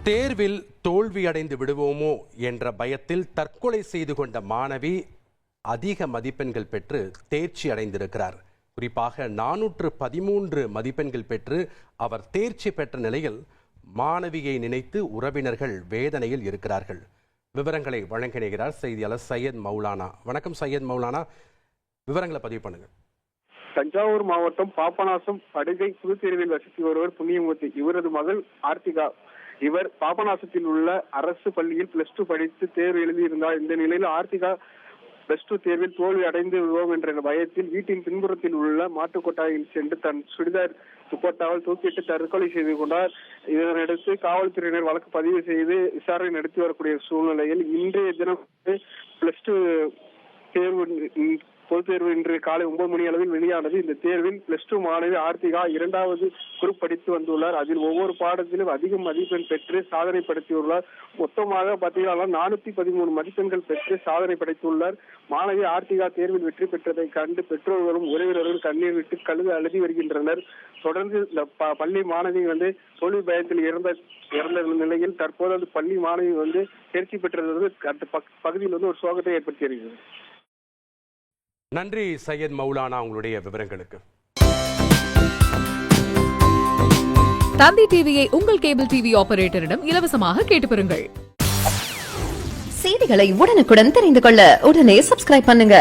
தேர்வில் தோல்வியடைந்து விடுவோமோ என்ற பயத்தில் தற்கொலை செய்து கொண்ட மாணவி அதிக மதிப்பெண்கள் பெற்று தேர்ச்சி அடைந்திருக்கிறார். குறிப்பாக 413 மதிப்பெண்கள் பெற்று அவர் தேர்ச்சி பெற்ற நிலையில் மாணவியை நினைத்து உறவினர்கள் வேதனையில் இருக்கிறார்கள். விவரங்களை வழங்கினார் செய்தியாளர் சையத் மௌலானா. வணக்கம் சையத் மௌலானா, விவரங்களை பதிவு பண்ணுங்க. தஞ்சாவூர் மாவட்டம் பாபநாசம் படுகை புதுத்தெருவில் வசித்து வருவர் புண்ணியமூர்த்தி. இவரது மகள் ஆர்த்திகா. இவர் பாபநாசத்தில் உள்ள அரசு பள்ளியில் +2 படித்து தேர்வு எழுதியிருந்தார். இந்த நிலையில் ஆர்த்திகா +2 தேர்வில் தோல்வி அடைந்து விடுவோம் என்ற பயத்தில் வீட்டின் பின்புறத்தில் உள்ள மாட்டுக்கொட்டாயில் சென்று தன் சுடிதார் துப்பட்டாவில் தூக்கிட்டு தற்கொலை செய்து கொண்டார். இதனையடுத்து காவல்துறையினர் வழக்கு பதிவு செய்து விசாரணை நடத்தி வரக்கூடிய சூழ்நிலையில் இன்றைய தினம் +2 தேர்வு பொதுத் தேர்வு இன்று காலை 9 மணி அளவில் வெளியானது. இந்த தேர்வில் +2 மாணவி ஆர்த்திகா 2வது குரூப் படித்து வந்துள்ளார். அதில் ஒவ்வொரு பாடத்திலும் அதிக மதிப்பெண் பெற்று சாதனை படைத்துள்ளார். மொத்தமாக பார்த்தீங்கன்னா 413 மதிப்பெண்கள் பெற்று சாதனை படைத்துள்ளார். மாணவி ஆர்த்திகா தேர்வில் வெற்றி பெற்றதை கண்டு பெற்றோர்களும் உறவினர்களும் கண்ணீர் விட்டு அழுதி வருகின்றனர். தொடர்ந்து இந்த பள்ளி மாணவி தோல்வி பயத்தில் இறந்த நிலையில் தற்போது அந்த பள்ளி மாணவி தேர்ச்சி பெற்றது அந்த பகுதியில் ஒரு சோகத்தை ஏற்படுத்தி வருகிறது. நன்றி சையத் மௌலானா, உங்களுடைய விவரங்களுக்கு. தந்தி டிவியை உங்கள் கேபிள் டிவி ஆபரேட்டரிடம் இலவசமாக கேட்டு பெறுங்கள். செய்திகளை உடனுக்குடன் தெரிந்து கொள்ள உடனே சப்ஸ்கிரைப் பண்ணுங்க.